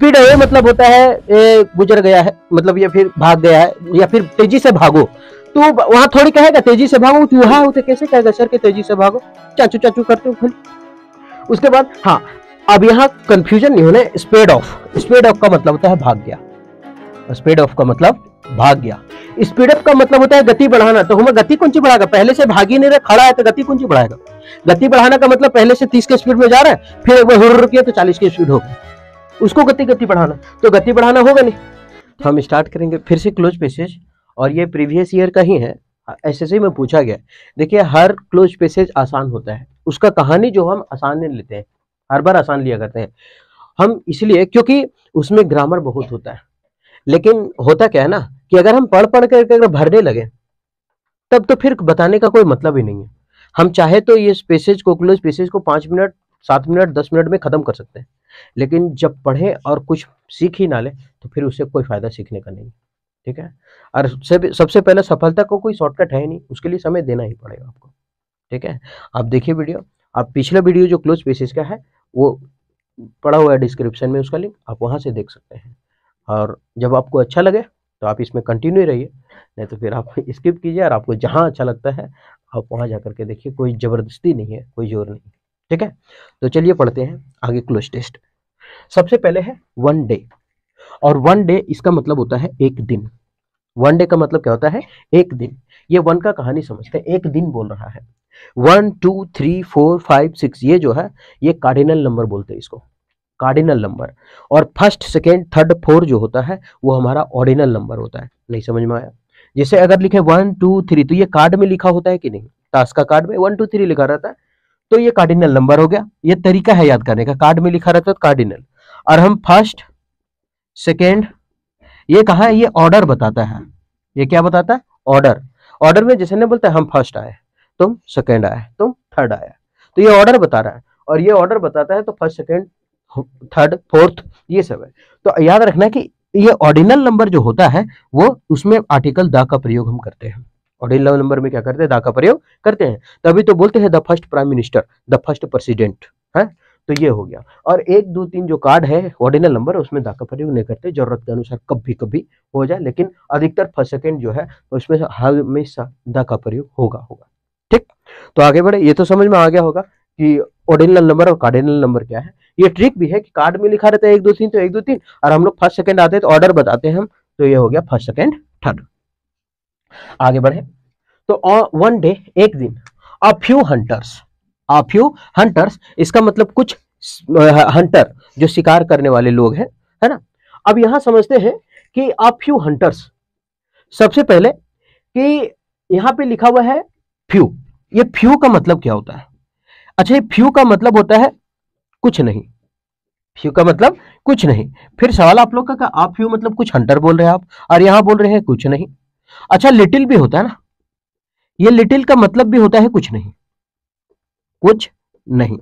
Speed away मतलब होता है गुजर गया है, मतलब ये फिर भाग गया है, या फिर तेजी से भागो। तो वहां थोड़ी कहेगा तेजी से भागो, चूहा हो तो कैसे कहेगा सर कि तेजी से भागो, चाचू चाचू करते हो। उसके बाद हाँ, अब यहाँ कंफ्यूजन नहीं होना। स्पीड ऑफ, स्पीड ऑफ का मतलब होता है भाग गया। स्पीड ऑफ का मतलब भाग गया। स्पीड अप का मतलब होता है गति बढ़ाना। तो हमें गति कौन सी बढ़ाएगा, पहले से भाग ही नहीं रहा, खड़ा है तो गति कौन सी बढ़ाएगा। गति बढ़ाना का मतलब पहले से 30 के स्पीड में जा रहा है, फिर एक बार हुर्र किया तो 40 की स्पीड होगी, उसको गति बढ़ाना। तो गति बढ़ाना होगा नहीं। हम स्टार्ट करेंगे फिर से क्लोज पैसेज, और ये प्रीवियस ईयर का ही है, एसएससी में पूछा गया। देखिए हर क्लोज पैसेज आसान होता है, उसका कहानी जो हम आसान नहीं लेते हैं, हर बार आसान लिया करते हैं हम, इसलिए क्योंकि उसमें ग्रामर बहुत होता है। लेकिन होता क्या है ना कि अगर हम पढ़ पढ़ करके अगर भरने लगे तब तो फिर बताने का कोई मतलब ही नहीं है। हम चाहे तो ये पैसेज को, क्लोज पैसेज को 5 मिनट 7 मिनट 10 मिनट में खत्म कर सकते हैं, लेकिन जब पढ़े और कुछ सीख ही ना ले तो फिर उससे कोई फायदा सीखने का नहीं। ठीक है, और सबसे पहले सफलता को कोई शॉर्टकट है नहीं, उसके लिए समय देना ही पड़ेगा आपको। ठीक है, आप देखिए वीडियो, आप पिछला वीडियो जो क्लोज पैसेज का है वो पड़ा हुआ है डिस्क्रिप्शन में, उसका लिंक आप वहां से देख सकते हैं। और जब आपको अच्छा लगे तो आप इसमें कंटिन्यू रहिए, नहीं तो फिर आप स्किप कीजिए, और आपको जहां अच्छा लगता है आप वहां जाकर के देखिए, कोई जबरदस्ती नहीं है, कोई जोर नहीं। ठीक है, तो चलिए पढ़ते हैं आगे क्लोज टेस्ट। सबसे पहले है वन डे, और वन डे इसका मतलब होता है एक दिन। वन डे का मतलब क्या होता है, एक दिन। ये वन का कहानी समझते हैं, एक दिन बोल रहा है। 1 2 3 4 5 6 ये जो है ये कार्डिनल नंबर बोलते हैं इसको, कार्डिनल नंबर। और फर्स्ट सेकेंड थर्ड फोर जो होता है वो हमारा ऑर्डिनल नंबर होता है। नहीं समझ में आया? जैसे अगर लिखे 1 2 3 तो ये कार्ड में लिखा होता है कि नहीं, टास्क का कार्ड में 1 2 3 लिखा रहता है, तो ये कार्डिनल नंबर हो गया। ये तरीका है याद करने का, कार्ड में लिखा रहता है कार्डिनल। और हम फर्स्ट सेकेंड, ये कहा है, ये ऑर्डर बताता है। ये क्या बताता है, ऑर्डर। ऑर्डर में जैसे नहीं बोलता है हम फर्स्ट आए, तुम सेकेंड आए, तुम थर्ड आया, तो ये ऑर्डर बता रहा है। और ये ऑर्डर बताता है तो फर्स्ट सेकेंड थर्ड फोर्थ ये सब है। तो याद रखना कि ये ऑर्डिनल नंबर जो होता है वो उसमें आर्टिकल द का प्रयोग हम करते हैं। ऑर्डिनल नंबर में क्या करते हैं, द का प्रयोग करते हैं, तभी तो बोलते हैं the first prime minister, the first president है। तो ये हो गया। और 1 2 3 जो कार्ड है ऑर्डिनल नंबर उसमें द का प्रयोग नहीं करते, जरूरत के अनुसार कभी कभी हो जाए, लेकिन अधिकतर फर्स्ट सेकेंड जो है उसमें हमेशा द का प्रयोग होगा। ठीक, तो आगे बढ़े। ये तो समझ में आ गया होगा कि ऑर्डिनल नंबर और कार्डिनल नंबर क्या है। ये ट्रिक भी है कि कार्ड में लिखा रहता है 1 2 3 तो 1 2 3, और हम लोग फर्स्ट सेकंड आते हैं तो ऑर्डर बताते हैं हम, तो ये हो गया फर्स्ट सेकंड थर्ड। आगे बढ़े तो वन डे एक दिन, a few hunters, a few hunters इसका मतलब कुछ हंटर जो शिकार करने वाले लोग हैं, है ना। अब यहां समझते हैं कि अ फ्यू हंटर्स, सबसे पहले कि यहां पे लिखा हुआ है फ्यू, ये फ्यू का मतलब क्या होता है। अच्छा, ये फ्यू का मतलब होता है कुछ नहीं, फ्यू का मतलब कुछ नहीं। फिर सवाल आप लोग का आप फ्यू मतलब कुछ हंटर बोल रहे हैं आप, और यहां बोल रहे हैं कुछ नहीं। अच्छा, लिटिल भी होता है ना, ये लिटिल का मतलब भी होता है कुछ नहीं, कुछ नहीं।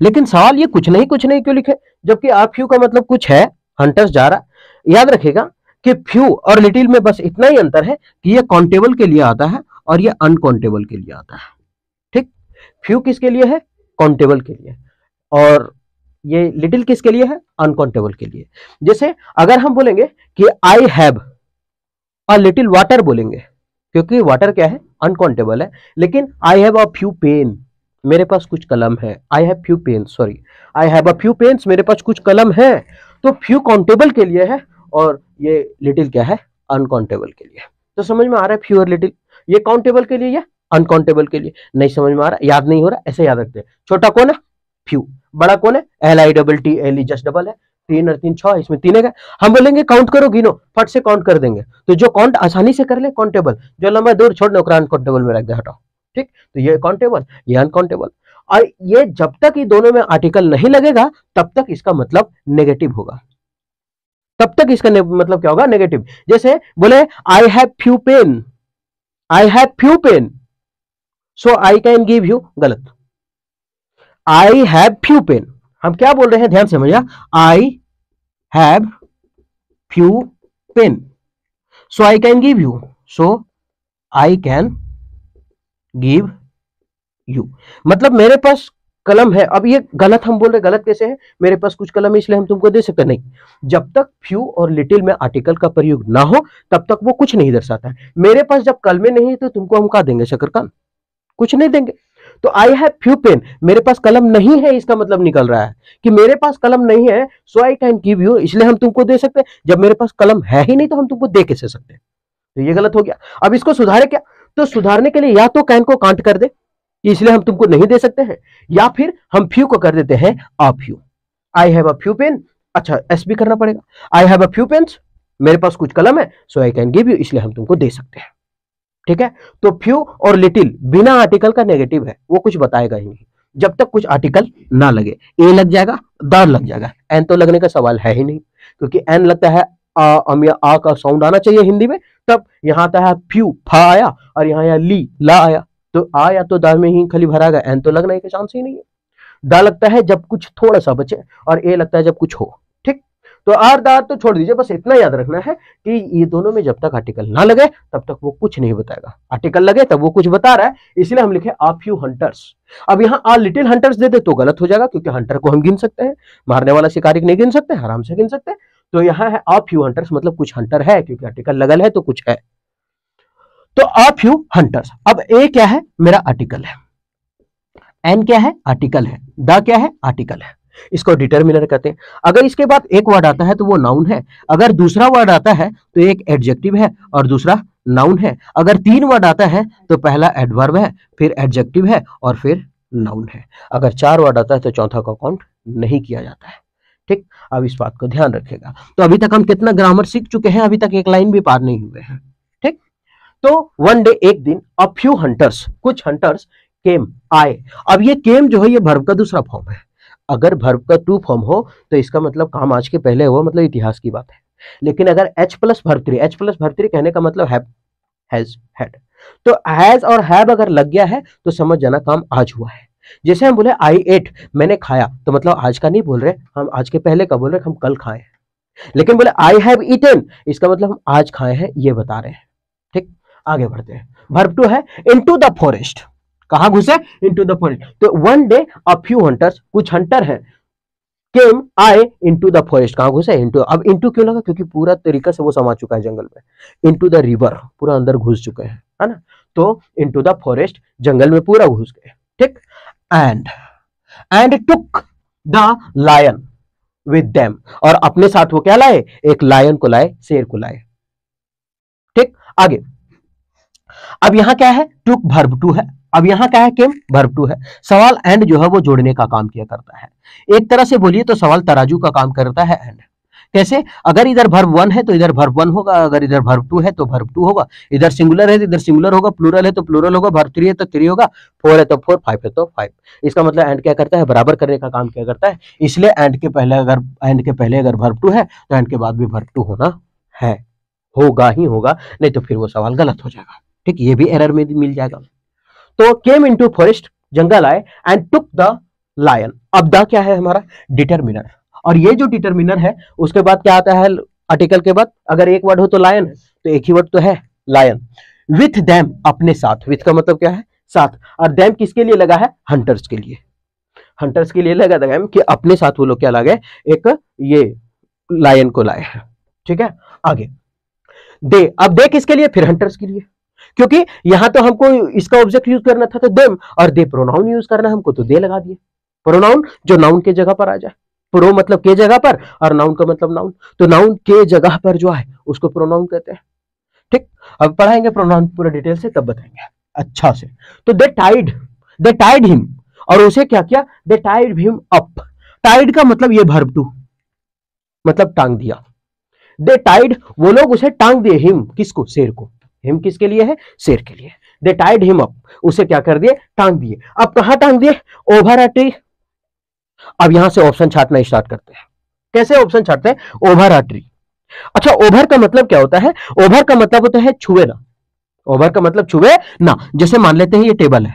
लेकिन सवाल ये कुछ नहीं क्यों लिखे, जबकि आप फ्यू का मतलब कुछ है, हंटर्स जा रहा। याद रखेगा कि फ्यू और लिटिल में बस इतना ही अंतर है कि ये काउंटेबल के लिए आता है और ये अनकाउंटेबल के लिए आता है। ठीक, फ्यू किसके लिए है, काउंटेबल के लिए, और ये लिटिल किसके लिए है, अनकाउंटेबल के लिए। जैसे अगर हम बोलेंगे कि I have a little water बोलेंगे, क्योंकि वाटर क्या है, अनकाउंटेबल है। लेकिन I have a few pen, मेरे पास कुछ कलम है, I have few pen, sorry I have a few pens, मेरे पास कुछ कलम है। तो फ्यू काउंटेबल के लिए है और ये लिटिल क्या है, अनकाउंटेबल के लिए। तो समझ में आ रहा है, फ्यू और लिटिल, ये काउंटेबल के लिए, ये अनकाउंटेबल के लिए। नहीं समझ में आ रहा, याद नहीं हो रहा, ऐसे याद रखते हैं। छोटा कौन है, फ्यू, बड़ा कौन है, LITTLE, जस्ट डबल है, 3 और 3 6, इसमें 3 है। हम बोलेंगे काउंट करो, गिनो, फट से काउंट कर देंगे, तो जो काउंट आसानी से कर ले काउंटेबल, जो लंबा दूर छोड़ दो अनकाउंटेबल में रख दे, हटाओ। ठीक, तो ये काउंटेबल, ये अनकाउंटेबल। और ये जब तक ये दोनों में आर्टिकल नहीं लगेगा तब तक इसका मतलब नेगेटिव होगा, तब तक इसका मतलब क्या होगा, नेगेटिव। जैसे बोले I have few pen, I have few pen, so I can give you, गलत। आई हैव फ्यू पेन, हम क्या बोल रहे हैं, ध्यान से समझिए, I have few pen, so I can give you, so I can give you. मतलब मेरे पास कलम है। अब ये गलत हम बोल रहे, गलत कैसे है? मेरे पास कुछ कलम है इसलिए हम तुमको दे सकते नहीं। जब तक फ्यू और लिटिल में आर्टिकल का प्रयोग ना हो तब तक वो कुछ नहीं दर्शाता है। मेरे पास जब कलमें नहीं है तो तुमको हम क्या देंगे शकरकंद? कुछ नहीं देंगे। तो आई हैव फ्यू पेन, मेरे पास कलम नहीं है, इसका मतलब निकल रहा है कि मेरे पास कलम नहीं है, so I can give you, इसलिए हम तुमको दे सकते हैं। जब मेरे पास कलम है ही नहीं तो हम तुमको दे कैसे सकते हैं? तो ये गलत हो गया। अब इसको सुधारे क्या? तो सुधारने के लिए या तो कैन को कांट कर दे, इसलिए हम तुमको नहीं दे सकते हैं, या फिर हम फ्यू को कर देते हैं a few. I have a few pen, अच्छा एस भी करना पड़ेगा। I have a few pens, मेरे पास कुछ कलम है, so I can give you, इसलिए हम तुमको दे सकते हैं। ठीक है। तो फ्यू और लिटिल बिना आर्टिकल का नेगेटिव है, वो कुछ बताएगा ही नहीं जब तक कुछ आर्टिकल ना लगे। ए लग जाएगा, द लग जाएगा, एन तो लगने का सवाल है ही नहीं, क्योंकि एन लगता है अम या आ का साउंड आना चाहिए हिंदी में, तब यहां आता है फ्यू, फा आया, और यहाँ आया ली, ला आया, तो आ या तो द में ही खाली भरा गया, एन तो लगने का चांस ही नहीं है। द लगता है जब कुछ थोड़ा सा बचे, और ए लगता है जब कुछ हो। ठीक, तो आर दार तो छोड़ दीजिए, बस इतना याद रखना है कि ये दोनों में जब तक आर्टिकल ना लगे तब तक वो कुछ नहीं बताएगा, आर्टिकल लगे तब वो कुछ बता रहा है, इसलिए हम लिखे आ फ्यू हंटर्स। अब यहाँ आ लिटिल हंटर्स दे दे तो गलत हो जाएगा, क्योंकि हंटर को हम गिन सकते हैं, मारने वाला शिकारी नहीं गिन सकते, आराम से गिन सकते हैं। तो यहाँ है आ फ्यू हंटर्स, मतलब कुछ हंटर है, क्योंकि आर्टिकल लगल है तो कुछ है। तो आ फ्यू हंटर्स। अब ए क्या है? मेरा आर्टिकल है। एन क्या है? आर्टिकल है। द क्या है? आर्टिकल है। इसको डिटर्मिनर कहते हैं। अगर इसके बाद एक वर्ड आता है तो वो नाउन है, अगर दूसरा वर्ड आता है तो एक एडजेक्टिव है और दूसरा नाउन है, अगर तीन वर्ड आता है तो पहला एडवर्ब है, फिर एडजेक्टिव है और फिर नाउन है, अगर चार वर्ड आता है तो चौथा का काउंट नहीं किया जाता है। ठीक, अब इस बात को ध्यान रखिएगा। तो अभी तक हम कितना ग्रामर सीख चुके हैं? अभी तक एक लाइन भी पार नहीं हुए हैं। ठीक, तो वन डे, एक दिन, अ फ्यू हंटर्स, कुछ हंटर्स, केम, आए। अब ये केम जो है ये वर्ब का दूसरा फॉर्म है। अगर वर्ब का टू फॉर्म हो तो इसका मतलब काम आज के पहले हुआ, मतलब इतिहास की बात है। लेकिन अगर H plus verb three, H plus verb three कहने का मतलब हैव, हैज, हैड, तो हैज और हैव अगर लग गया है तो समझ जाना काम आज हुआ है। जैसे हम बोले आई एट, मैंने खाया, तो मतलब आज का नहीं बोल रहे हम, आज के पहले का बोल रहे हम कल खाए हैं। लेकिन बोले आई हैव ईटन, इसका मतलब हम आज खाए हैं ये बता रहे हैं। ठीक, आगे बढ़ते हैं। वर्ब टू है इनटू द फॉरेस्ट, कहां घुसे? Into the forest. तो one day a few hunters, कुछ हंटर हैं, केम, आए, इनटू द फॉरेस्ट, कहां घुसे? इनटू। अब इनटू क्यों लगा? क्योंकि पूरा तरीका से वो समा चुका है जंगल में। इनटू द रिवर, पूरा अंदर घुस चुके हैं, है ना? तो इनटू द फॉरेस्ट, जंगल में पूरा घुस गए। ठीक, and took the lion with them, और अपने साथ वो क्या लाए? एक लायन को लाए, शेर को लाए। ठीक, आगे। अब यहां क्या है? टुक वर्ब टू है। अब यहां क्या है? केम वर्ब टू है। सवाल एंड जो है वो जोड़ने का काम किया करता है। एक तरह से बोलिए तो सवाल तराजू का काम करता है एंड। कैसे? अगर इधर वर्ब वन है तो इधर वर्ब वन होगा, अगर इधर वर्ब टू है तो वर्ब टू होगा, इधर सिंगुलर है तो इधर सिंगुलर होगा, प्लूरल है तो प्लूरल होगा, वर्ब थ्री है तो थ्री होगा, फोर है तो फोर, फाइव है तो फाइव। इसका मतलब एंड क्या करता है? बराबर करने का काम क्या करता है। इसलिए एंड के पहले अगर वर्ब टू है तो एंड के बाद भी वर्ब टू होना है, होगा ही होगा, नहीं तो फिर वो सवाल गलत हो जाएगा। ठीक, ये भी एरर में मिल जाएगा। तो केम इनटू फॉरेस्ट, जंगल आए, एंड टुक द लायन। अब द क्या है? हमारा डिटरमिनर। और ये जो डिटरमिनर है उसके बाद क्या आता है? आर्टिकल के बाद अगर एक वर्ड हो तो लायन है, तो एक ही वर्ड तो है लायन। विथ देम, अपने साथ। विथ का मतलब क्या है? साथ। और देम किसके लिए लगा है? हंटर्स के लिए। हंटर्स के लिए लगा था कि अपने साथ वो लोग क्या लाए? एक ये लायन को लाए हैं। ठीक है, आगे। दे, अब दे किसके लिए? फिर हंटर्स के लिए, क्योंकि यहां तो हमको इसका ऑब्जेक्ट यूज करना था तो देम, और दे प्रोनाउन यूज करना हमको तो दे लगा दिए। प्रोनाउन जो नाउन के जगह पर आ जाए, प्रो मतलब के जगह पर और नाउन का मतलब नाउन, तो नाउन के जगह पर जो है उसको प्रोनाउन कहते हैं। ठीक, अब पढ़ाएंगे प्रोनाउन पूरा डिटेल से तब बताएंगे अच्छा से। तो दे टाइड हिम, और उसे क्या किया? दे टाइड हिम अप। टाइड का मतलब ये वर्ब टू, मतलब टांग दिया। दे टाइड, वो लोग उसे टांग दिए, हिम किसको? शेर को। हिम किसके लिए है? शेर के लिए। दे टाइड हिम अप, उसे क्या कर दिए? टांग दिए। अब कहां टांग दिए? Over a tree. अब यहां से ऑप्शन छाटना स्टार्ट करते हैं। कैसे ऑप्शन छाटते हैं? Over a tree. अच्छा, ओवर का मतलब क्या होता है? ओवर का मतलब होता है छुए ना। ओवर का मतलब छुए ना। जैसे मान लेते हैं ये टेबल है,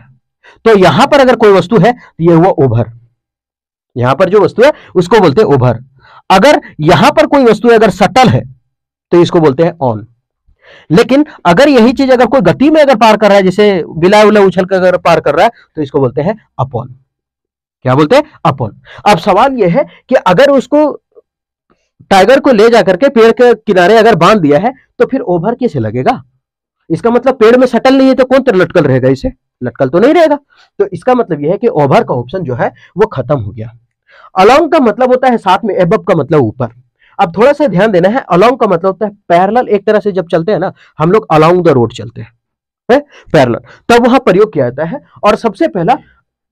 तो यहां पर अगर कोई वस्तु है तो ये हुआ ओवर। यहां पर जो वस्तु है उसको बोलते हैं ओवर। अगर यहां पर कोई वस्तु अगर सटल है तो इसको बोलते हैं ऑन। लेकिन अगर यही चीज अगर कोई गति में अगर पार कर रहा है, जैसे बिला उला उछल कर अगर पार कर रहा है, तो इसको बोलते हैं अपॉन। क्या बोलते हैं? अपॉन। अब सवाल यह है कि अगर उसको टाइगर को ले जाकर के पेड़ के किनारे अगर बांध दिया है तो फिर ओवर कैसे लगेगा? इसका मतलब पेड़ में सटल नहीं है तो कौन तो लटकल रहेगा? इसे लटकल तो नहीं रहेगा। तो इसका मतलब यह है कि ओवर का ऑप्शन जो है वो खत्म हो गया। अलोंग का मतलब होता है साथ में, एबव का मतलब ऊपर। अब थोड़ा सा ध्यान देना है, अलोंग का मतलब होता है पैरेलल। एक तरह से जब चलते हैं ना हम लोग अलोंग द रोड चलते हैं पैरेलल, तब वहां प्रयोग किया जाता है। और सबसे पहला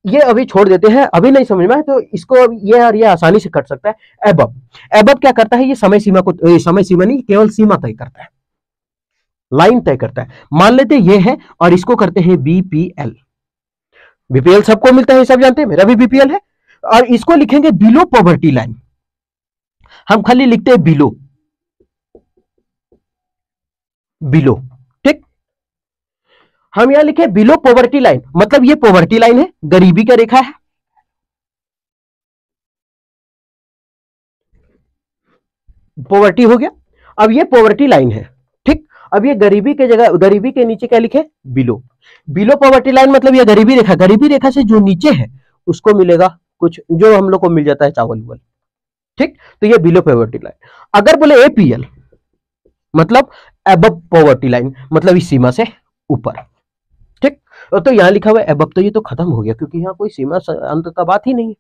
ये अभी छोड़ देते हैं, अभी नहीं समझ में है तो इसको ये और ये आसानी से कट सकता है। एबव, एबव क्या करता है? ये समय सीमा को, समय सीमा नहीं, केवल सीमा तय करता है, लाइन तय करता है। मान लेते हैं ये है और इसको करते हैं बीपीएल। बीपीएल सबको मिलता है, सब जानते हैं, मेरा भी बीपीएल है। और इसको लिखेंगे बिलो पॉवर्टी लाइन। हम खाली लिखते हैं बिलो, बिलो, ठीक। हम यहां लिखे बिलो पॉवर्टी लाइन, मतलब ये पॉवर्टी लाइन है, गरीबी का रेखा है। पॉवर्टी हो गया। अब ये पॉवर्टी लाइन है, ठीक। अब ये गरीबी के जगह, गरीबी के नीचे क्या लिखे? बिलो। बिलो पॉवर्टी लाइन मतलब ये गरीबी रेखा, गरीबी रेखा से जो नीचे है उसको मिलेगा कुछ, जो हम लोग को मिल जाता है चावल वावल, ठीक। तो ये बिलो पॉवर्टी लाइन। अगर बोले एपीएल मतलब एबव पॉवर्टी लाइन, मतलब इस सीमा से ऊपर, ठीक। तो यहां लिखा हुआ है एबव, तो ये तो खत्म हो गया क्योंकि यहां कोई सीमा अंत का बात ही नहीं है।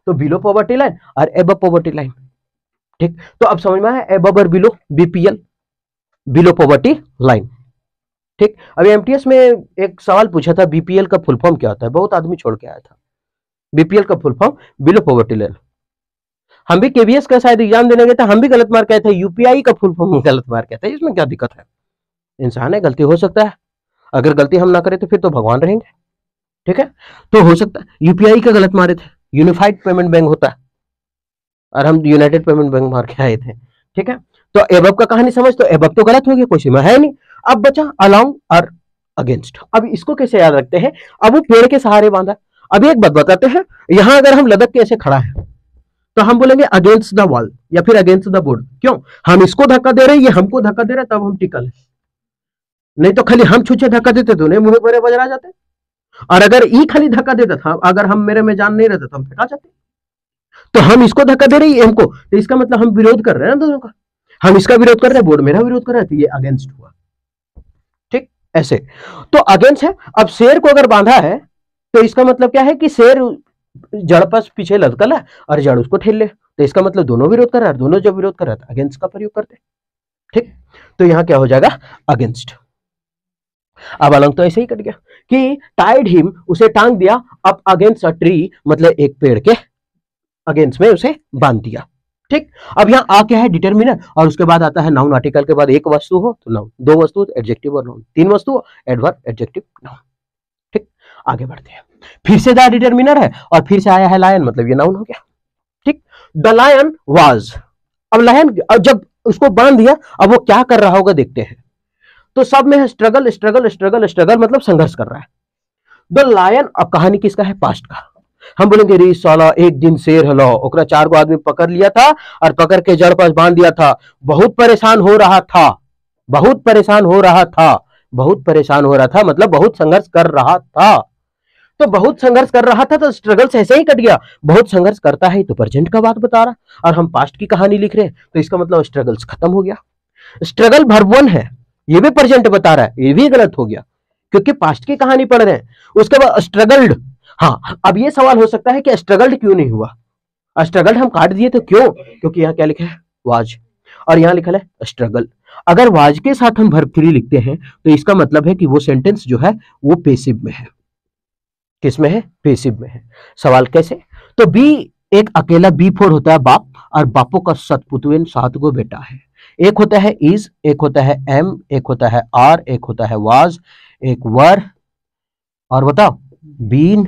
तो बिलो पॉवर्टी लाइन और एबव पॉवर्टी लाइन, ठीक। तो अब समझ में आया एबव और below, BPL, below poverty line, ठीक। अभी एमटीएस में एक सवाल पूछा था बीपीएल का फुल फॉर्म क्या होता है, बहुत आदमी छोड़ के आया था। बीपीएल का full form below poverty line. हम भी केवीएस का शायद एग्जाम देने गए थे, हम भी गलत मार के आए थे। यूपीआई का फुल फॉर्म गलत मार के आए थे। इसमें क्या दिक्कत है? इंसान है, गलती हो सकता है। अगर गलती हम ना करें तो फिर तो भगवान रहेंगे, ठीक है। तो हो सकता है यूपीआई का गलत मारे थे, यूनिफाइड पेमेंट बैंक होता है और हम यूनाइटेड पेमेंट बैंक मार के आए थे, ठीक है। तो एबव का कहानी समझ, तो एबव तो गलत हो गया, कोई सीमा है नहीं। अब बचा अलोंग और अगेंस्ट। अब इसको कैसे याद रखते हैं? अब वो पेड़ के सहारे बांधा। अब एक बात बताते हैं, यहां अगर हम लदक के ऐसे खड़ा है तो हम बोलेंगे अगेंस्ट द वॉल या फिर अगेंस्ट द बोर्ड। क्यों? हम इसको धक्का दे रहे हैं, ये हमको धक्का दे रहा है, तब हम टिकल है। नहीं तो खाली हम छुछे धक्का देते तो नहीं, मुंह पर बजरा जाते। और अगर ई खाली धक्का देता था, अगर हम मेरे में जान नहीं रहता तो हम फेंका जाते। तो हम इसको धक्का दे रहे हैं हमको, तो इसका मतलब हम विरोध कर रहे हैं ना दोनों का। हम इसका विरोध कर रहे हैं, बोर्ड मेरा विरोध कर रहा है, तो ये अगेंस्ट हुआ, ठीक। ऐसे तो अगेंस्ट है। अब शेर को अगर बांधा है तो इसका मतलब क्या है कि शेर जड़ पर पीछे लटकल है और जड़ उसको ठेल ले, तो इसका मतलब दोनों विरोध कर रहा है। दोनों जब विरोध कर रहा है तो अगेंस्ट का प्रयोग करते हैं, ठीक। तो यहां क्या हो जाएगा? अगेंस्ट। अब अलंग तो ऐसे ही कट गया कि टाइड हिम, उसे टांग दिया अप अगेंस्ट अ ट्री, मतलब एक पेड़ के अगेंस्ट में उसे बांध दिया, ठीक। अब यहां आ क्या है? डिटरमिनर। और उसके बाद आता है नाउन। आर्टिकल के बाद एक वस्तु हो तो नाउन, दो वस्तु तो एडजेक्टिव और नाउन, तीन वस्तु हो एडवर्ब, एडजेक्टिव, नाउन, ठीक। आगे बढ़ते हैं। फिर से द डिटरमिनर है और फिर से आया है लायन, मतलब ये नाउन हो गया, ठीक। The lion was. अब लायन जब उसको बांध दिया, अब वो क्या कर रहा होगा देखते हैं। तो सब में है स्ट्रगल स्ट्रगल स्ट्रगल स्ट्रगल, मतलब संघर्ष कर रहा है। द लायन, अब कहानी किसका है? पास्ट का। हम बोलेंगे रे साला एक दिन शेर हलो, ओकरा 4 गो आदमी पकड़ लिया था और पकड़ के जड़ पर बांध दिया था। बहुत परेशान हो रहा था, बहुत परेशान हो रहा था, बहुत परेशान हो रहा था, मतलब बहुत संघर्ष कर रहा था। तो बहुत संघर्ष कर रहा था तो स्ट्रगल से ऐसे ही कट गया। बहुत संघर्ष करता है तो प्रेजेंट का बात बता रहा, और हम पास्ट की कहानी लिख रहे हैं, तो इसका मतलब स्ट्रगल्स खत्म हो गया। स्ट्रगल वर्ब 1 है, ये भी प्रेजेंट बता रहा है, ये भी गलत हो गया क्योंकि पास्ट की कहानी पढ़ रहे हैं। उसके बाद स्ट्रगल्ड। हाँ, अब ये सवाल हो सकता है कि स्ट्रगल्ड क्यों नहीं हुआ? स्ट्रगल्ड हम काट दिए तो क्यों? क्योंकि यहाँ क्या लिखा है? वाज, और यहाँ लिखा है स्ट्रगल। अगर वाज के साथ हम वर्ब 3 लिखते हैं तो इसका मतलब है कि वो सेंटेंस जो है वो पेसिव में है। किस में है? पेसिव में है। सवाल कैसे? तो बी, एक अकेला B4 होता है बाप, और बापों का सतपुतुएन 7 गो बेटा है। एक होता है इज, एक होता है एम, एक होता है आर, एक होता है वाज, एक वर, और बताओ बीन,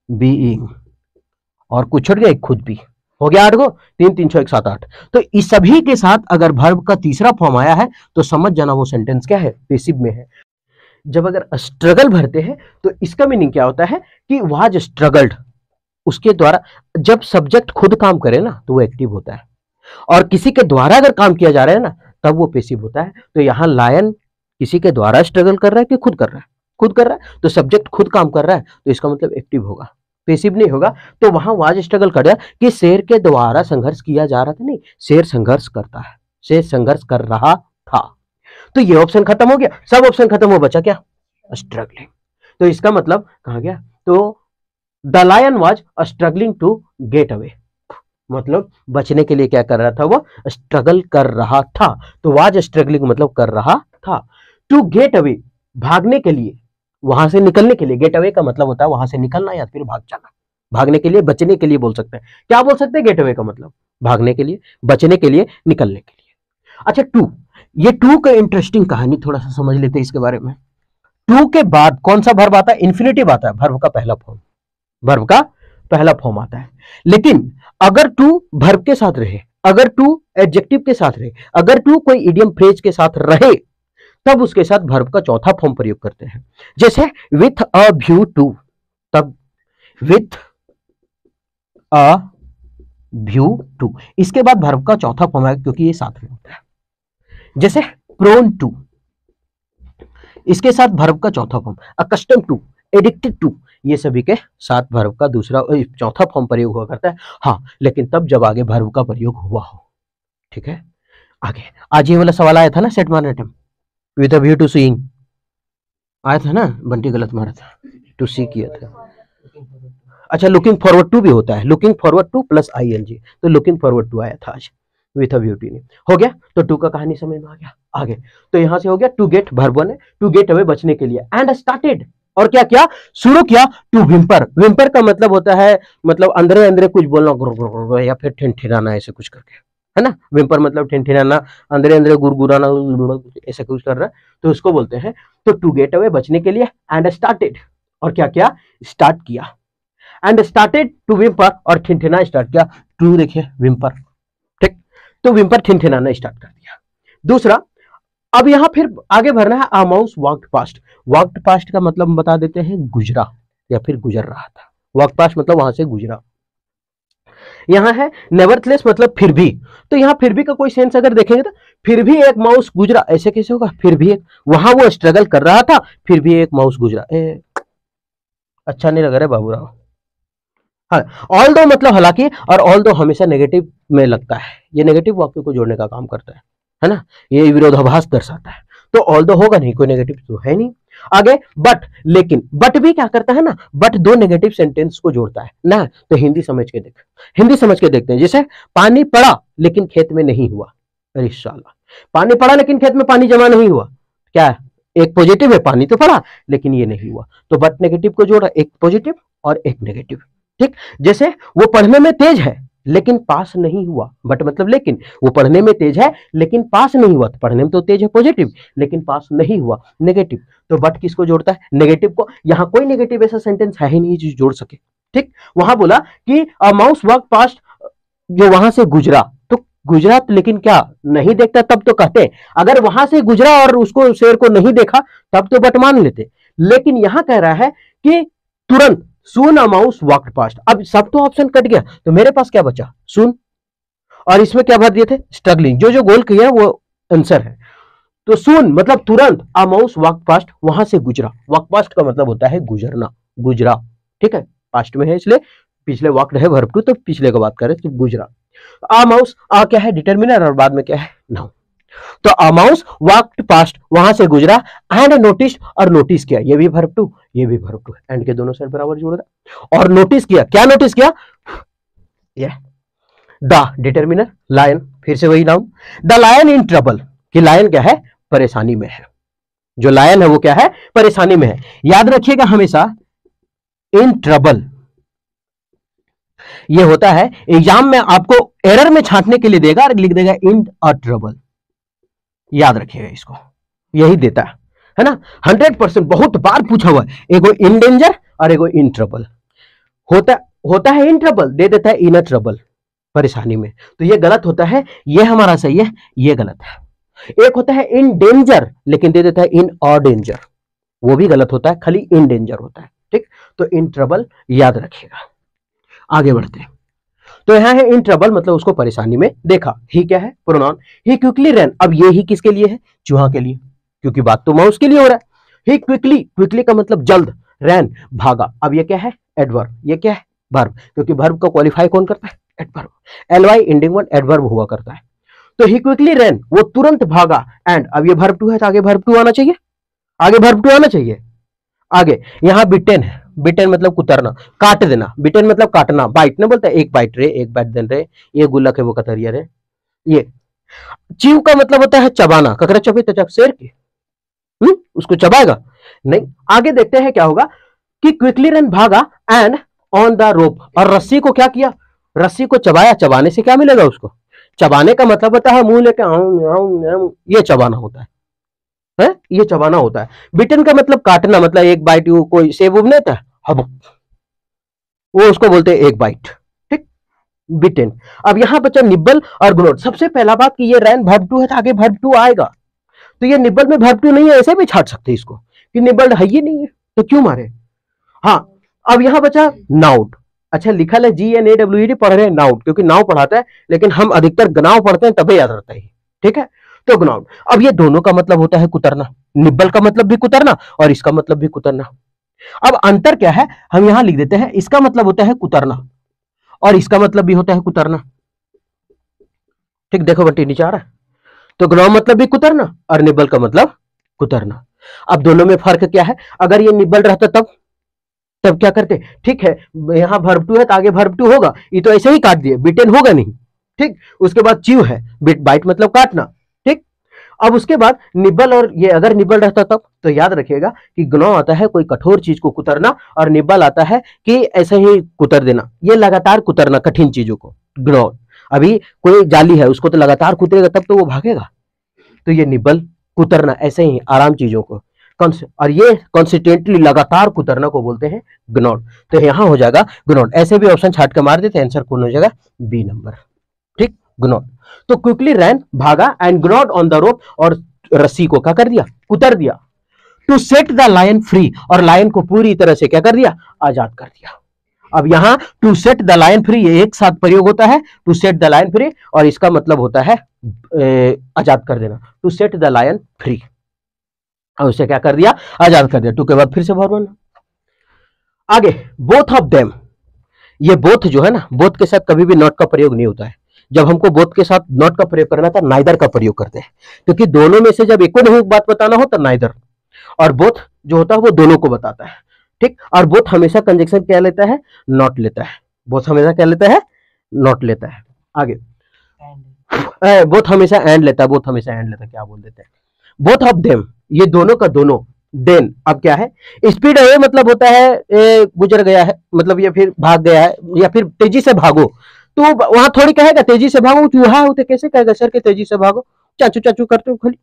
बीइंग, और कुछ छूट गया, एक खुद भी। हो गया 8 गो, 3 3 6 1 7 8। तो इस सभी के साथ अगर वर्ब का तीसरा फॉर्म आया है तो समझ जाना वो सेंटेंस क्या है? पेसिव में है। जब अगर स्ट्रगल भरते हैं तो इसका मीनिंग क्या होता है कि वाज स्ट्रगल्ड, उसके द्वारा। जब सब्जेक्ट खुद काम करे ना तो वो एक्टिव होता है, और किसी के द्वारा अगर काम किया जा रहा है ना तब वो पेसिव होता है। तो यहां लायन किसी के द्वारा स्ट्रगल कर रहा है कि खुद कर रहा है? खुद कर रहा है, तो सब्जेक्ट खुद काम कर रहा है तो इसका मतलब एक्टिव होगा। पेसिव नहीं होगा तो वहां वाज स्ट्रगल कर दिया कि शेर के द्वारा संघर्ष किया जा रहा था, नहीं, शेर संघर्ष करता है, शेर संघर्ष कर रहा था। तो ये ऑप्शन खत्म हो गया, सब ऑप्शन खत्म हो, बचा क्या? स्ट्रगलिंग। तो इसका मतलब कहा गया, तो the lion was struggling to get away, मतलब बचने के लिए क्या कर रहा था? वो स्ट्रगल कर रहा था। तो वाज स्ट्रगलिंग मतलब कर रहा था। टू गेट अवे, भागने के लिए, वहां से निकलने के लिए। गेट अवे का मतलब होता है वहां से निकलना या फिर भाग जाना। भागने के लिए, बचने के लिए बोल सकते हैं। क्या बोल सकते हैं गेट अवे का मतलब? भागने के लिए, बचने के लिए, निकलने के लिए। अच्छा, टू, ये टू का इंटरेस्टिंग कहानी थोड़ा सा समझ लेते हैं इसके बारे में। टू के बाद कौन सा वर्ब आता है? इन्फिनेटिव आता है, वर्ब का पहला फॉर्म, वर्ब का पहला फॉर्म आता है। लेकिन अगर टू वर्ब के साथ रहे, अगर टू एडजेक्टिव के साथ रहे, अगर टू कोई इडियम फ्रेज के साथ रहे, तब उसके साथ वर्ब का चौथा फॉर्म प्रयोग करते हैं। जैसे विथ अ व्यू टू, तब विथ अ व्यू टू, इसके बाद वर्ब का चौथा फॉर्म है क्योंकि ये साथ में होता है। जैसे प्रोन टू, इसके साथ वर्ब का चौथा form. Accustom to, addicted to, ये सभी के साथ वर्ब का दूसरा चौथा फॉर्म प्रयोग हुआ करता है। हाँ, लेकिन तब जब आगे वर्ब का प्रयोग हुआ हो। ठीक है, आगे आज ये वाला सवाल आया था ना, सेट मारने time, with a view to seeing आया था ना, बंटी गलत मारा था, टू सी किया था। अच्छा, लुकिंग फॉरवर्ड टू भी होता है, looking forward to plus ING, तो लुकिंग फॉरवर्ड टू आया था आज, विथ अ ब्यूटी नहीं हो गया। तो टू का कहानी समझ में आ गया। आगे तो यहां से हो गया टू गेट, वर्ब वन है, टू गेट अवे, बचने के लिए, एंड स्टार्टेड, और क्या किया? शुरू किया, टू विम्पर। विम्पर का मतलब होता है, मतलब अंदर अंदर कुछ बोलना, गुर गुर गुर, या फिर ठिनठिनाना, ऐसे कुछ करके, है ना। विम्पर मतलब ठिनठिनाना, अंदर अंदर गुरगुराना, ऐसा कुछ कर रहा है, तो उसको बोलते हैं। तो टू गेट अवे, बचने के लिए, एंड स्टार्टेड, और क्या किया? स्टार्ट किया, एंड स्टार्टेड टू विम्पर, और ठिनठिना स्टार्ट किया। टू देखिए विम्पर, ठीक, तो विम्पर ठिनठिनाना स्टार्ट कर दिया। दूसरा, अब यहां फिर आगे भरना है, a mouse walked past. Walked past का मतलब हम बता देते हैं, गुजरा या फिर गुजर रहा था। वॉक पास्ट मतलब वहां से गुजरा। यहां है नेवरथलेस मतलब फिर भी, तो यहां फिर भी का कोई सेंस अगर देखेंगे तो फिर भी एक माउस गुजरा, ऐसे कैसे होगा? फिर भी एक, वहां वो स्ट्रगल कर रहा था, फिर भी एक माउस गुजरा। अच्छा नहीं लग रहा है बाबूराव। हाँ, ऑल दो मतलब हालांकि, और ऑल दो हमेशा नेगेटिव में लगता है, ये नेगेटिव वाक्य को जोड़ने का काम करता है ना, ये विरोधाभास दर्शाता है। तो ऑल दो होगा नहीं, कोई नेगेटिव तो है नहीं। आगे बट, लेकिन बट भी क्या करता है ना, बट दो नेगेटिव सेंटेंस को जोड़ता है ना। तो हिंदी समझ के देख, हिंदी समझ के देखते हैं। जैसे पानी पड़ा लेकिन खेत में नहीं हुआ। अरे साला, पानी पड़ा लेकिन खेत में पानी जमा नहीं हुआ, क्या है? एक पॉजिटिव है, पानी तो पड़ा लेकिन ये नहीं हुआ, तो बट नेगेटिव को जोड़ा, एक पॉजिटिव और एक नेगेटिव। ठीक, जैसे वो पढ़ने में तेज है लेकिन पास नहीं हुआ, बट मतलब लेकिन, वो पढ़ने में तेज है लेकिन पास नहीं हुआ, तो पढ़ने में तो तेज है पॉजिटिव, लेकिन पास नहीं हुआ नेगेटिव। तो बट किसको जोड़ता है? नेगेटिव को। यहां कोई नेगेटिव ऐसा सेंटेंस है ही नहीं जो जोड़ सके। ठीक, वहां बोला कि अ माउस वॉक पास्ट, जो वहां से गुजरा, तो गुजरा लेकिन क्या नहीं देखता, तब तो कहते, अगर वहां से गुजरा और उसको शेर को नहीं देखा तब तो बट मान लेते। लेकिन यहां कह रहा है कि तुरंत, सून अ माउस वॉक्ड पास्ट। अब सब तो ऑप्शन कट गया, तो मेरे पास क्या बचा? सून, और इसमें क्या भर दिए थे? स्ट्रगलिंग। जो जो गोल किया वो आंसर है। तो सून मतलब तुरंत, अ माउस वॉक्ड पास्ट, वहां से गुजरा। वॉक पास्ट का मतलब होता है गुजरना, गुजरा। ठीक है, पास्ट में है इसलिए, पिछले वॉक्ड है वर्ब टू, तो पिछले का बात करें तो गुजरा। आ माउस, आ क्या है? डिटर्मिनर, और बाद में क्या है? नाउन। तो अ माउस वॉक्ड पास्ट, वहां से गुजरा, एंड नोटिस, और नोटिस किया, ये भी वर्ब टू, ये भी वर्ब टू, एंड के दोनों साइड बराबर जोड़ रहा, और नोटिस किया। क्या नोटिस किया? ये द डिटर्मिनर, लायन, फिर से वही noun. The lion in trouble, कि लायन क्या है? परेशानी में है। जो लायन है वो क्या है? परेशानी में है। याद रखिएगा हमेशा, इन ट्रबल ये होता है, एग्जाम में आपको एरर में छांटने के लिए देगा और लिख देगा इन अ ट्रबल। याद रखिएगा इसको, यही देता है ना, 100%, बहुत बार पूछा हुआ है। एगो इन डेंजर और एगो इन ट्रबल। होता होता है इन ट्रबल, दे देता है इन अ ट्रबल, परेशानी में। तो ये गलत होता है, ये हमारा सही है, ये गलत है। एक होता है इन डेंजर, लेकिन दे देता है इन अ डेंजर, वो भी गलत होता है, खाली इन डेंजर होता है। ठीक, तो इन ट्रबल याद रखिएगा। आगे बढ़ते हैं। तो यहां है इन ट्रबल, मतलब उसको परेशानी में देखा। ही क्या है? प्रोनाउन। ही क्विकली रन, अब ये ही किसके लिए है? चूहा के लिए, क्योंकि बात तो माउस के लिए हो रहा है। ही क्विकली, क्विकली का मतलब जल्द, रैन भागा। अब ये क्या है? एडवर्ब। ये क्या है? वर्ब, क्योंकि वर्ब को क्वालिफाई कौन करता है? Adverb. ly ending one adverb हुआ करता है। तो ही क्विकली रैन, वो तुरंत भागा। एंड अब ये वर्ब टू है तो आगे वर्ब टू आना चाहिए, आगे वर्ब टू आना चाहिए। आगे यहाँ बिटेन है, बिटेन मतलब कुतरना, काट देना। बिटेन मतलब काटना, बाइट ना बोलता है, एक बाइट रे, एक बाइट देन रे, ये गुल्लक है वो कतरिया रे। ये चीव का मतलब होता है चबाना, ककरा चबे तो शेर की, उसको चबाएगा नहीं। आगे देखते हैं क्या होगा कि क्विकली रन भागा एंड ऑन द रोप, और रस्सी को क्या किया? रस्सी को चबाया। चबाने से क्या मिलेगा उसको? चबाने का मतलब होता है मुंह लेके ये चबाना होता है, ये चबाना होता है। बिटन का मतलब काटना, मतलब एक बाइट, कोई सेब उब नहीं था हब, वो उसको बोलते हैं एक बाइट, ठीक, बिटन। अब यहां बचा निब्बल और ग्नोड। सबसे पहला बात कि ये रैन वर्ब टू है तो आगे वर्ब टू आएगा, तो ये निब्बल में वर्ब टू नहीं है, ऐसे भी छाट सकते हैं इसको कि निब्बल है ही नहीं है तो क्यों मारे। हाँ, अब यहां बचा नाउड। अच्छा लिखा है GNAWD, पढ़ रहे हैं नाउड, क्योंकि नाव पढ़ाता है, लेकिन हम अधिकतर गनाव पढ़ते हैं तभी याद रहता है, ठीक है। तो गनाउड। अब ये दोनों का मतलब होता है कुतरना, निब्बल का मतलब भी कुतरना और इसका मतलब भी कुतरना। अब अंतर क्या है, हम यहां लिख देते हैं, इसका मतलब होता है कुतरना और इसका मतलब भी होता है कुतरना, ठीक। देखो बंटी नीचे आ रहा है, तो गनाव मतलब भी कुतरना और निब्बल का मतलब कुतरना। अब दोनों में फर्क क्या है? अगर ये निब्बल रहता तब क्या करते? ठीक है, यहां वर्ब टू है तो आगे वर्ब टू होगा, ये तो ऐसे ही काट दिए, बिटेन होगा नहीं, ठीक। उसके बाद चीव है, बिट बाइट मतलब काटना, ठीक। अब उसके बाद निब्बल, और ये अगर निब्बल रहता तब तो याद रखिएगा कि ग्नौ आता है कोई कठोर चीज को कुतरना और निब्बल आता है कि ऐसे ही कुतर देना, ये लगातार कुतरना कठिन चीजों को। ग्नौ, अभी कोई जाली है उसको तो लगातार कुतरेगा तब तो वो भागेगा, तो ये निब्बल कुतरना, ऐसे ही आराम चीजों को, और ये कॉन्सिस्टेंटली लगातार कुतरना को बोलते हैं ग्नॉड। तो यहां हो जाएगा ग्नॉड। ऐसे भी ऑप्शन छाट के मार देते, आंसर कौन हो जाएगा? बी नंबर, ठीक, ग्नॉड। तो क्विकली रैन भागा and gnawed on the rope, और रस्सी को क्या कर दिया? कुतर दिया। To set the lion free, और लायन को पूरी तरह से क्या कर दिया? आजाद कर दिया। अब यहां to set the lion free, ये एक साथ प्रयोग होता है, to set the lion free, और इसका मतलब होता है आजाद कर देना, to set the lion free, और उसे क्या कर दिया? आजाद कर दिया। टू के बाद फिर से वर्ब बनना। आगे बोथ ऑफ देम, ये बोथ जो है ना, बोथ के साथ कभी भी नॉट का प्रयोग नहीं होता है। जब हमको बोथ के साथ नॉट का प्रयोग करना था, नाइदर का प्रयोग करते हैं, क्योंकि दोनों में से जब एक ही बात बताना हो तो नाइदर, और बोथ जो होता है वो दोनों को बताता है, ठीक। और बोथ हमेशा कंजक्शन क्या लेता है? नॉट लेता है। बोथ हमेशा क्या लेता है? नॉट लेता है। आगे बोथ हमेशा एंड लेता है, बोथ हमेशा एंड लेता है, क्या बोल देते हैं? बोथ ऑफ देम, ये दोनों का दोनों। देन अब क्या है? स्पीड है, मतलब होता है गुजर गया है, मतलब ये फिर भाग गया है, या फिर तेजी से भागो। तो वहां थोड़ी कहेगा तेजी से भागो, चूहा होते कैसे कहेगा सर के तेजी से भागो, चाचू चाचू करते हो खाली।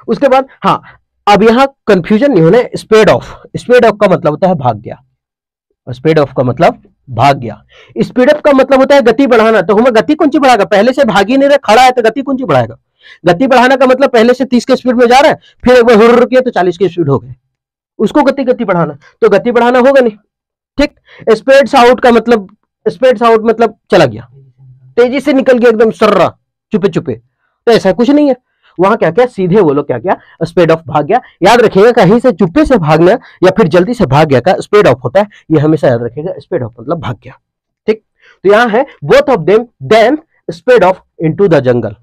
उसके बाद हाँ, अब यहाँ कंफ्यूजन नहीं होने, स्पीड ऑफ, स्पीड ऑफ का मतलब होता है भाग गया, स्पीड ऑफ का मतलब भाग गया। स्पीड अप का मतलब होता है गति बढ़ाना, तो हमें गति कौन सी बढ़ाएगा? पहले से भागी नहीं रहा, खड़ा है तो गति कौन सी बढ़ाएगा? गति बढ़ाना का मतलब पहले से 30 के स्पीड में जा रहा है, फिर एक बार हुर्र किया तो 40 की स्पीड हो गए, उसको गति बढ़ाना, तो गति बढ़ाना होगा नहीं, ठीक। स्पीड्स आउट का मतलब, स्पीड्स आउट मतलब चला गया, तेजी से निकल गया एकदम सर्रा, चुपे चुपे, तो ऐसा कुछ नहीं है। वहां क्या क्या सीधे बोलो, क्या क्या? स्पीड ऑफ भाग गया। याद रखिएगा कहीं से चुप्पे से भागना या फिर जल्दी से भाग गया का स्पीड ऑफ होता है, ये हमेशा याद रखिएगा, स्पीड ऑफ मतलब भाग गया, ठीक। तो यहां है both of them then speed of into the jungle,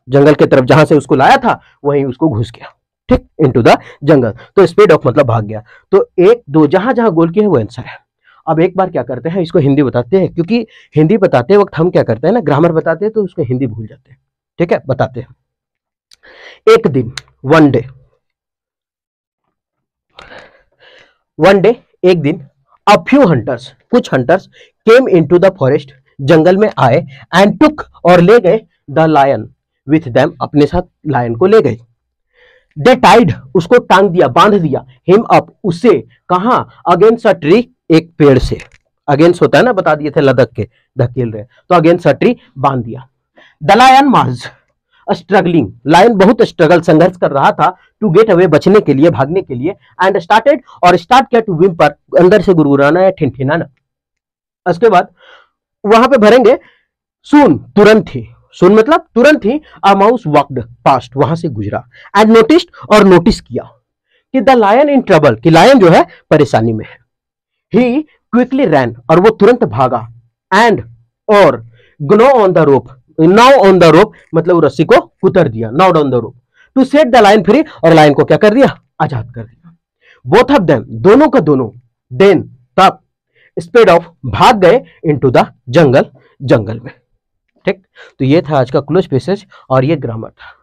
जंगल की तरफ जहां से उसको लाया था वहीं उसको घुस गया, ठीक, इनटू द जंगल। तो स्पीड ऑफ मतलब भाग गया। तो एक दो जहां जहां गोल किए वो आंसर है। अब एक बार क्या करते हैं, इसको हिंदी बताते हैं, क्योंकि हिंदी बताते वक्त हम क्या करते हैं ना, ग्रामर बताते हैं तो उसको हिंदी भूल जाते हैं, ठीक है, बताते हैं। एक दिन, वन डे, वन डे एक दिन, अ फ्यू हंटर्स, कुछ hunters came into the forest, जंगल में आए, एंड टुक और ले गए द लायन विथ देम, अपने साथ लायन को ले गए। दे टाइड, उसको टांग दिया, बांध दिया, हिम अप, उससे, कहां? अगेंस्ट अ ट्री, एक पेड़ से, अगेंस्ट होता है ना, बता दिए थे लदक के धकेल रहे, तो अगेंस्ट अ ट्री बांध दिया। The lion march struggling, lion बहुत स्ट्रगल, संघर्ष कर रहा था, टू गेट अवे, बचने के लिए, भागने के लिए, एंड स्टार्टेड, और स्टार्ट किया, टू विम्पर, अंदर से गुरगुराना या ठिनठिनाना। उसके बाद वहां पे भरेंगे, सून, तुरंत ही, सुन मतलब तुरंत ही, अ माउस वॉक्ड पास्ट, वहां से गुजरा, एंड नोटिस्ड, और नोटिस किया, कि द लायन इन ट्रबल, कि लायन जो है परेशानी में है। ही क्विकली रैन, और वो तुरंत भागा, एंड और gnaw on the rope, now on the rope मतलब रस्सी को कुतर दिया, now on the rope to set the lion free, और लायन को क्या कर दिया, आजाद कर दिया। बोथ ऑफ देम, दोनों का दोनों, देन तब स्पीड ऑफ, भाग गए इनटू द जंगल, जंगल में। ठीक, तो ये था आज का क्लोज पैसेज और ये ग्रामर था।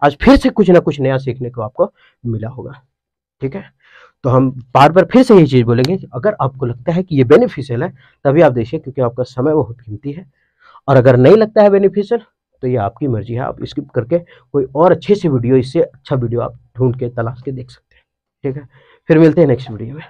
आज फिर से कुछ ना कुछ नया सीखने को आपको मिला होगा। ठीक है, तो हम बार बार फिर से यही चीज बोलेंगे कि अगर आपको लगता है कि ये बेनिफिशियल है तभी आप देखिए, क्योंकि आपका समय बहुत कीमती है। और अगर नहीं लगता है बेनिफिशियल तो ये आपकी मर्जी है, आप स्किप करके कोई और अच्छे से वीडियो, इससे अच्छा वीडियो आप ढूंढ के तलाश के देख सकते हैं। ठीक है, फिर मिलते हैं नेक्स्ट वीडियो में।